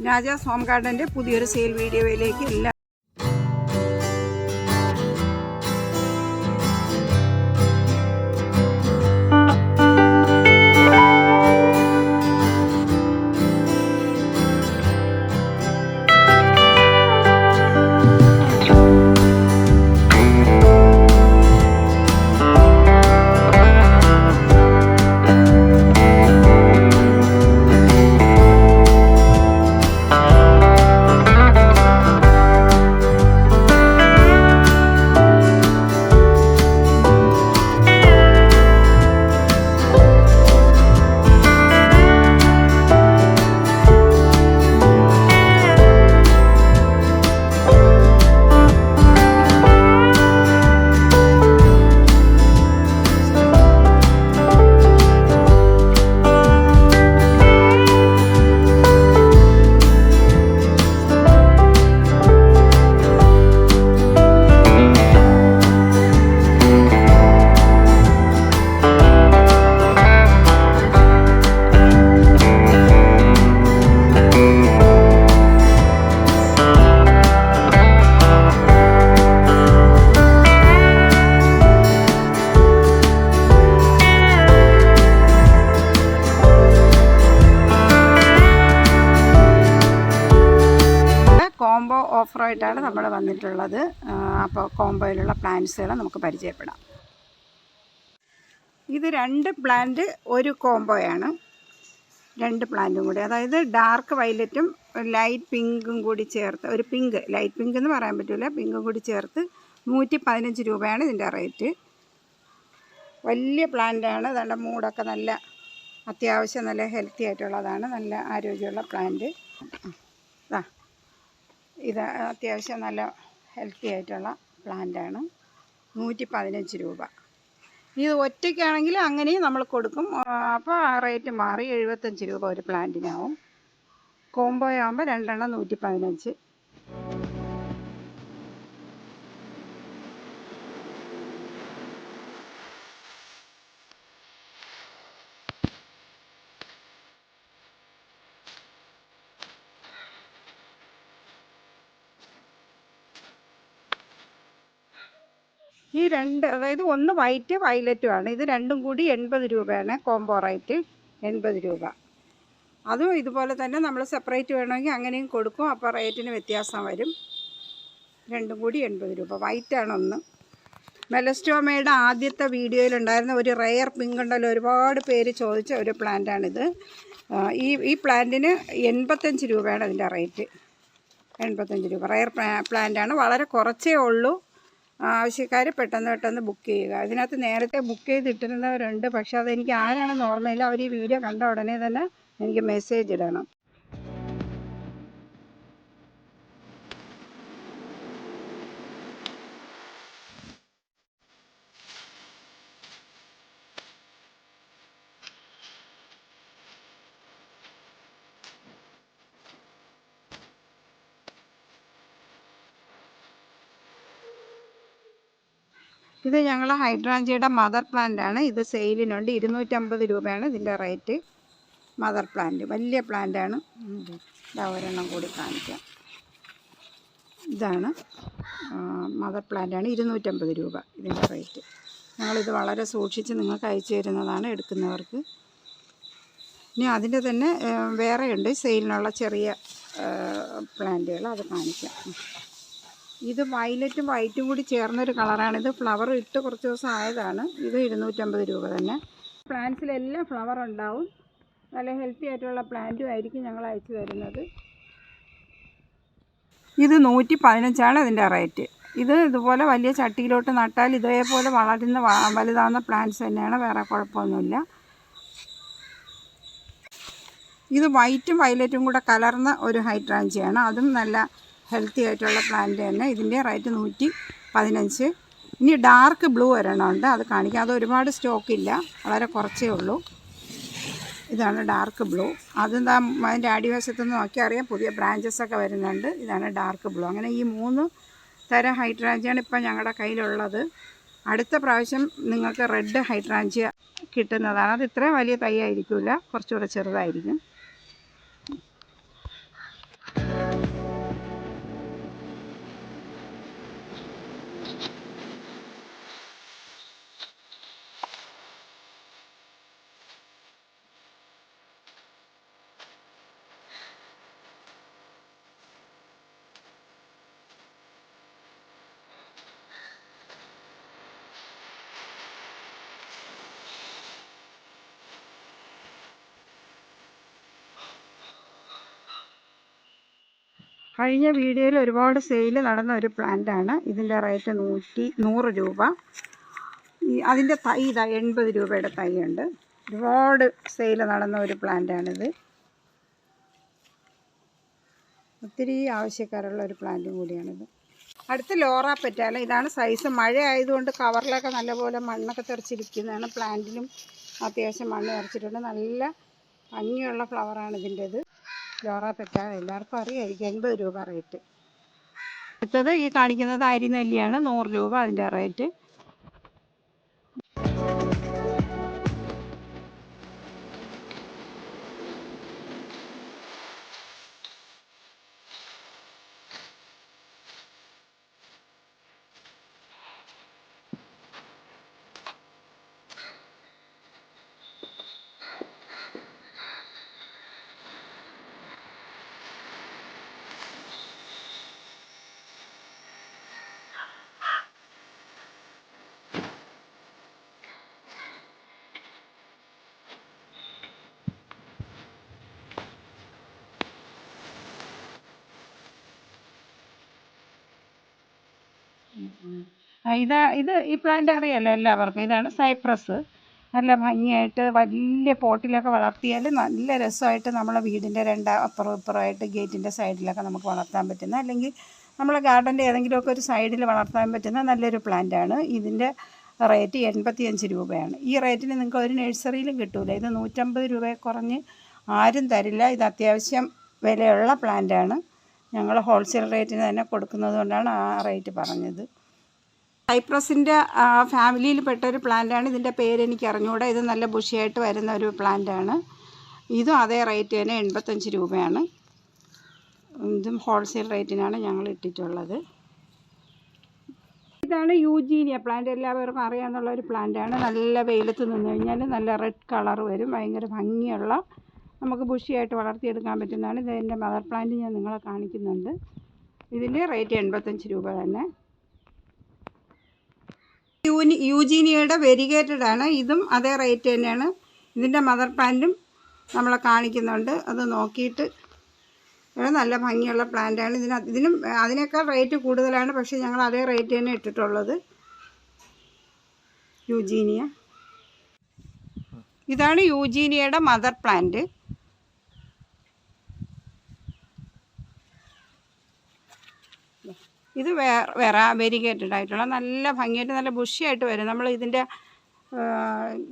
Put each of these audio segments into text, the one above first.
Rajas home ഗാർഡൻ്റെ പുതിയൊരു sale വീഡിയോയിലേക്ക് എല്ലാ കോംബോ ഓഫറായിട്ടാണ് നമ്മൾ വന്നിട്ടുള്ളത്. അപ്പോൾ കോംബോയിലുള്ള പ്ലാന്റ്സുകൾ നമുക്ക് പരിചയപ്പെടാം. ഇത് 2 പ്ലാന്റ് ഒരു കോംബോയാണ്. 2 പ്ലാന്റും കൂടി, അതായത് ഡാർക്ക് വയലറ്റും ലൈറ്റ് പിങ്കും കൂടി ചേർത്ത്, ഒരു പിങ്ക്, ലൈറ്റ് പിങ്ക് എന്ന് പറയാൻ പറ്റില്ല, പിങ്കും കൂടി ചേർത്ത് 115 രൂപയാണ് ഇതിൻ്റെ റേറ്റ്. വലിയ പ്ലാന്റാണ്. അതിൻ്റെ മൂടൊക്കെ നല്ല അത്യാവശ്യം നല്ല ഹെൽത്തി ആയിട്ടുള്ളതാണ്. നല്ല ആരോഗ്യമുള്ള പ്ലാന്റ്. ഇത് അത്യാവശ്യം നല്ല ഹെൽത്തി ആയിട്ടുള്ള പ്ലാന്റാണ്. 115 രൂപ. ഇത് ഒറ്റയ്ക്കാണെങ്കിൽ അങ്ങനെയും നമ്മൾ കൊടുക്കും. അപ്പോൾ ആ റേറ്റ് മാറി 75 രൂപ ഒരു പ്ലാന്റിനാവും. കോംബോ ആകുമ്പോൾ 2 എണ്ണം 115. ഈ 2, അതായത് ഒന്ന് വൈറ്റ് വയലറ്റുമാണ്. ഇത് രണ്ടും കൂടി 80 രൂപയാണ് കോംബോ റേറ്റ്. 80 രൂപ. അതും ഇതുപോലെ തന്നെ നമ്മൾ സെപ്പറേറ്റ് വേണമെങ്കിൽ അങ്ങനെയും കൊടുക്കും. അപ്പോൾ റേറ്റിന് വ്യത്യാസം വരും. രണ്ടും കൂടി 80 രൂപ. വൈറ്റാണ് ഒന്ന്. മെലസ്റ്റോമയുടെ ആദ്യത്തെ വീഡിയോയിലുണ്ടായിരുന്ന ഒരു റെയർ പിങ്ക് ഉണ്ടല്ലോ, ഒരുപാട് പേര് ചോദിച്ച ഒരു പ്ലാന്റാണിത്. ഈ പ്ലാന്റിന് 85 രൂപയാണ് അതിൻ്റെ റേറ്റ്. 85 രൂപ. റെയർ പ്ലാന്റാണ്. വളരെ കുറച്ചേ ഉള്ളൂ. ആവശ്യക്കാർ പെട്ടെന്ന് ബുക്ക് ചെയ്യുക. ഇതിനകത്ത് നേരത്തെ ബുക്ക് ചെയ്തിട്ടിരുന്നവരുണ്ട്, പക്ഷെ അതെനിക്ക് ആരാണെന്ന് ഓർമ്മയില്ല. അവർ ഈ വീഡിയോ കണ്ട ഉടനെ തന്നെ എനിക്ക് മെസ്സേജ് ഇടണം. ഇത് ഞങ്ങൾ ഹൈഡ്രാഞ്ചിയുടെ മദർ പ്ലാന്റാണ്. ഇത് സെയിലിനുണ്ട്. 250 രൂപയാണ് ഇതിൻ്റെ റേറ്റ്. മദർ പ്ലാന്റ് വലിയ പ്ലാന്റാണ്. ഒരെണ്ണം കൂടി കാണിക്കാം. ഇതാണ് മദർ പ്ലാന്റാണ്. 250 രൂപ ഇതിൻ്റെ റേറ്റ്. ഞങ്ങളിത് വളരെ സൂക്ഷിച്ച് നിങ്ങൾക്ക് അയച്ചു തരുന്നതാണ് എടുക്കുന്നവർക്ക്. ഇനി അതിൻ്റെ തന്നെ വേറെയുണ്ട് സെയിലിനുള്ള ചെറിയ പ്ലാന്റുകൾ, അത് കാണിക്കാം. ഇത് വയലറ്റും വൈറ്റും കൂടി ചേർന്നൊരു കളറാണ്. ഇത് ഫ്ലവർ ഇട്ട് കുറച്ച് ദിവസം ആയതാണ്. ഇത് 250 രൂപ തന്നെ. പ്ലാന്റ്സിലെല്ലാം ഫ്ലവർ ഉണ്ടാവും. നല്ല ഹെൽത്തി ആയിട്ടുള്ള പ്ലാന്റും ആയിരിക്കും ഞങ്ങൾ അയച്ചു തരുന്നത്. ഇത് 115ആണ് ഇതിൻ്റെ റേറ്റ്. ഇത് ഇതുപോലെ വലിയ ചട്ടിയിലോട്ട് നട്ടാൽ ഇതേപോലെ വലുതാവുന്ന പ്ലാന്റ്സ് തന്നെയാണ്, വേറെ കുഴപ്പമൊന്നുമില്ല. ഇത് വൈറ്റും വയലറ്റും കൂടെ കലർന്ന ഒരു ഹൈഡ്രാഞ്ചിയാണ്. അതും നല്ല ഹെൽത്തി ആയിട്ടുള്ള പ്ലാന്റ് തന്നെ. ഇതിൻ്റെ റേറ്റ് 115. ഇനി ഡാർക്ക് ബ്ലൂ ഒരെണ്ണമുണ്ട്, അത് കാണിക്കാം. അത് ഒരുപാട് സ്റ്റോക്കില്ല, വളരെ കുറച്ചേ ഉള്ളൂ. ഇതാണ് ഡാർക്ക് ബ്ലൂ. അതെന്താ അതിൻ്റെ അടിവശത്തുനിന്ന് നോക്കിയാൽ അറിയാം, പുതിയ ബ്രാഞ്ചസൊക്കെ വരുന്നുണ്ട്. ഇതാണ് ഡാർക്ക് ബ്ലൂ. അങ്ങനെ ഈ 3 തരം ഹൈഡ്രാഞ്ചിയാണ് ഇപ്പം ഞങ്ങളുടെ കയ്യിലുള്ളത്. അടുത്ത പ്രാവശ്യം നിങ്ങൾക്ക് റെഡ് ഹൈഡ്രാഞ്ചിയ കിട്ടുന്നതാണ്. അത് ഇത്രയും വലിയ തൈ ആയിരിക്കില്ല, കുറച്ചുകൂടെ ചെറുതായിരിക്കും. കഴിഞ്ഞ വീഡിയോയിൽ ഒരുപാട് സെയിൽ നടന്ന ഒരു പ്ലാന്റാണ്. ഇതിൻ്റെ റേറ്റ് 100 രൂപ. അതിൻ്റെ തൈ ഇതാ 80 രൂപയുടെ തൈയുണ്ട്. ഒരുപാട് സെയിൽ നടന്ന ഒരു പ്ലാന്റാണിത്. ഒത്തിരി ആവശ്യക്കാരുള്ള ഒരു പ്ലാന്റും കൂടിയാണിത്. അടുത്ത് ലോറ പെറ്റാല. ഇതാണ് സൈസ്. മഴ ആയതുകൊണ്ട് കവറിലൊക്കെ നല്ലപോലെ മണ്ണൊക്കെ തെറിച്ചിരിക്കുന്നതാണ്. പ്ലാന്റിലും അത്യാവശ്യം മണ്ണ് തെറിച്ചിട്ടുണ്ട്. നല്ല ഭംഗിയുള്ള ഫ്ലവറാണ് ഇതിൻ്റെത്. ലോറ പെറ്റാല എല്ലാവർക്കും അറിയായിരിക്കും. 80 രൂപ റേറ്റ്. അടുത്തത് ഈ കാണിക്കുന്നത് അരിനെല്ലിയാണ്. 100 രൂപ അതിൻ്റെ റേറ്റ്. ഇത് ഈ പ്ലാന്റ് അറിയാമല്ലോ എല്ലാവർക്കും. ഇതാണ് സൈപ്രസ്. നല്ല ഭംഗിയായിട്ട് വലിയ പോട്ടിലൊക്കെ വളർത്തിയാൽ നല്ല രസമായിട്ട് നമ്മളെ വീടിൻ്റെ അപ്പുറം ഇപ്പുറമായിട്ട് ഗേറ്റിൻ്റെ സൈഡിലൊക്കെ നമുക്ക് വളർത്താൻ പറ്റുന്ന, അല്ലെങ്കിൽ നമ്മളെ ഗാർഡൻ്റെ ഏതെങ്കിലുമൊക്കെ ഒരു സൈഡിൽ വളർത്താൻ പറ്റുന്ന നല്ലൊരു പ്ലാന്റാണ്. ഇതിൻ്റെ റേറ്റ് 85 രൂപയാണ്. ഈ റേറ്റിന് നിങ്ങൾക്ക് ഒരു നഴ്സറിയിലും കിട്ടൂല. ഇത് 150 രൂപയെ കുറഞ്ഞ് ആരും തരില്ല. ഇത് അത്യാവശ്യം വിലയുള്ള പ്ലാന്റാണ്. ഞങ്ങൾ ഹോൾസെയിൽ റേറ്റിന് തന്നെ കൊടുക്കുന്നത് കൊണ്ടാണ് ആ റേറ്റ് പറഞ്ഞത്. സൈപ്രസിൻ്റെ ഫാമിലിയിൽ പെട്ടൊരു പ്ലാന്റാണ്. ഇതിൻ്റെ പേര് എനിക്ക് അറിഞ്ഞുകൂടാ. ഇത് നല്ല ബുഷിയായിട്ട് വരുന്ന ഒരു പ്ലാന്റാണ്. ഇതും അതേ റേറ്റ് തന്നെ 85 രൂപയാണ്. ഇതും ഹോൾസെയിൽ റേറ്റിനാണ് ഞങ്ങൾ ഇട്ടിട്ടുള്ളത്. ഇതാണ് യൂജീനിയ പ്ലാന്റ്. എല്ലാവർക്കും അറിയാമെന്നുള്ള ഒരു പ്ലാന്റാണ്. നല്ല വെയിലത്ത് നിന്ന് കഴിഞ്ഞാൽ നല്ല റെഡ് കളർ വരും. ഭയങ്കര ഭംഗിയുള്ള, നമുക്ക് ബുഷിയായിട്ട് വളർത്തിയെടുക്കാൻ പറ്റുന്നതാണ്. ഇതിൻ്റെ മദർ പ്ലാന്റ് ഞാൻ നിങ്ങളെ കാണിക്കുന്നുണ്ട്. ഇതിൻ്റെ റേറ്റ് 85 രൂപ തന്നെ. യൂജീനിയയുടെ വെരിഗേറ്റഡ് ആണ്. ഇതും അതേ റേറ്റ് തന്നെയാണ്. ഇതിൻ്റെ മദർ പ്ലാന്റും നമ്മളെ കാണിക്കുന്നുണ്ട്. അത് നോക്കിയിട്ട് നല്ല ഭംഗിയുള്ള പ്ലാന്റാണ്. ഇതിനും അതിനേക്കാൾ റേറ്റ് കൂടുതലാണ്. പക്ഷേ ഞങ്ങൾ അതേ റേറ്റ് തന്നെ ഇട്ടിട്ടുള്ളത്. യൂജീനിയ. ഇതാണ് യൂജീനിയയുടെ മദർ പ്ലാന്റ്. ഇത് വേറെ വെരിഗേറ്റഡ് ആയിട്ടുള്ള നല്ല ഭംഗിയായിട്ട് നല്ല ബുഷിയായിട്ട് വരും. നമ്മൾ ഇതിൻ്റെ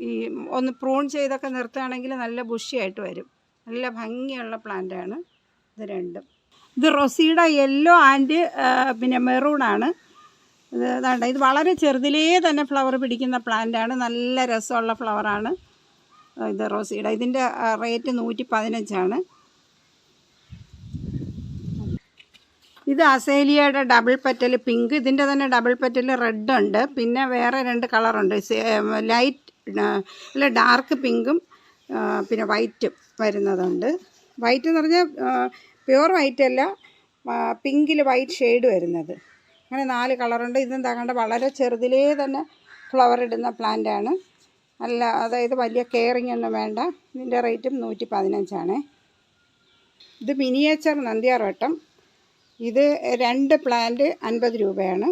ഈ ഒന്ന് പ്രൂൺ ചെയ്തൊക്കെ നിർത്തുകയാണെങ്കിൽ നല്ല ബുഷിയായിട്ട് വരും. നല്ല ഭംഗിയുള്ള പ്ലാന്റാണ് ഇത് രണ്ടും. ഇത് റൊസീഡ യെല്ലോ ആൻഡ് പിന്നെ മെറൂണാണ്. ഇത് വളരെ ചെറുതിലേ തന്നെ ഫ്ലവർ പിടിക്കുന്ന പ്ലാന്റാണ്. നല്ല രസമുള്ള ഫ്ലവറാണ് ഇത് റൊസീഡ. ഇതിൻ്റെ റേറ്റ് 115 ഇത് അസേലിയയുടെ ഡബിൾ പെറ്റൽ പിങ്ക്. ഇതിൻ്റെ തന്നെ ഡബിൾ പെറ്റൽ റെഡ് ഉണ്ട്. പിന്നെ വേറെ 2 കളറുണ്ട്. ലൈറ്റ് ഡാർക്ക് പിങ്കും പിന്നെ വൈറ്റും വരുന്നതുണ്ട്. വൈറ്റ് എന്ന് പറഞ്ഞാൽ പ്യുവർ വൈറ്റ് അല്ല, പിങ്കിൽ വൈറ്റ് ഷെയ്ഡ് വരുന്നത്. അങ്ങനെ 4 കളറുണ്ട്. ഇതും തകണ്ട വളരെ ചെറുതിലേ തന്നെ ഫ്ലവർ ഇടുന്ന പ്ലാന്റാണ്. നല്ല, അതായത് വലിയ കെയറിങ് ഒന്നും വേണ്ട. ഇതിൻ്റെ റേറ്റും 115. ഇത് മിനിയേച്ചർ നന്ദ്യാർവട്ടം. ഇത് 2 പ്ലാന്റ് 50 രൂപയാണ്.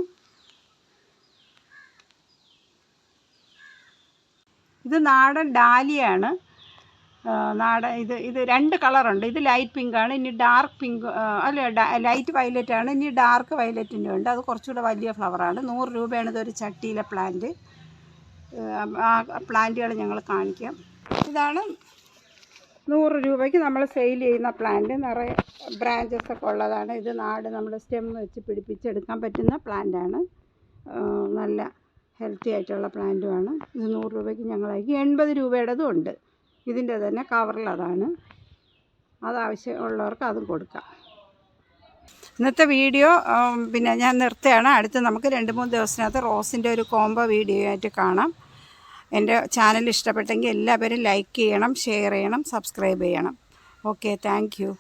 ഇത് നാടൻ ഡാലിയാണ്. ഇത് 2 കളറുണ്ട്. ഇത് ലൈറ്റ് പിങ്കാണ്. ഇനി ഡാർക്ക് പിങ്ക് ലൈറ്റ് വയലറ്റ് ആണ്. ഇനി ഡാർക്ക് വയലറ്റിൻ്റെ ഉണ്ട്. അത് കുറച്ചുകൂടെ വലിയ ഫ്ലവറാണ്. 100 രൂപയാണ് ഇതൊരു ചട്ടിയിലെ പ്ലാന്റ്. ആ പ്ലാന്റുകൾ ഞങ്ങൾ കാണിക്കാം. ഇതാണ് 100 രൂപയ്ക്ക് നമ്മൾ സെയിൽ ചെയ്യുന്ന പ്ലാന്റ്. നിറയെ ബ്രാഞ്ചസ് ഒക്കെ ഉള്ളതാണ്. ഇത് നമ്മൾ സ്റ്റെം വെച്ച് പിടിപ്പിച്ചെടുക്കാൻ പറ്റുന്ന പ്ലാന്റാണ്. നല്ല ഹെൽത്തി ആയിട്ടുള്ള പ്ലാന്റുമാണ്. ഇത് 100 രൂപയ്ക്ക് ഞങ്ങളാക്കി. 80 രൂപയുടേതും ഉണ്ട്. ഇതിൻ്റെ തന്നെ കവറിലതാണ്. അതാവശ്യമുള്ളവർക്ക് അതും കൊടുക്കാം. ഇന്നത്തെ വീഡിയോ പിന്നെ ഞാൻ നിർത്തുകയാണ്. അടുത്ത് നമുക്ക് 2-3 ദിവസത്തിനകത്ത് റോസിൻ്റെ ഒരു കോംബോ വീഡിയോ ആയിട്ട് കാണാം. എൻ്റെ ചാനൽ ഇഷ്ടപ്പെട്ടെങ്കിൽ എല്ലാവരും ലൈക്ക് ചെയ്യണം, ഷെയർ ചെയ്യണം, സബ്സ്ക്രൈബ് ചെയ്യണം. Okay, thank you.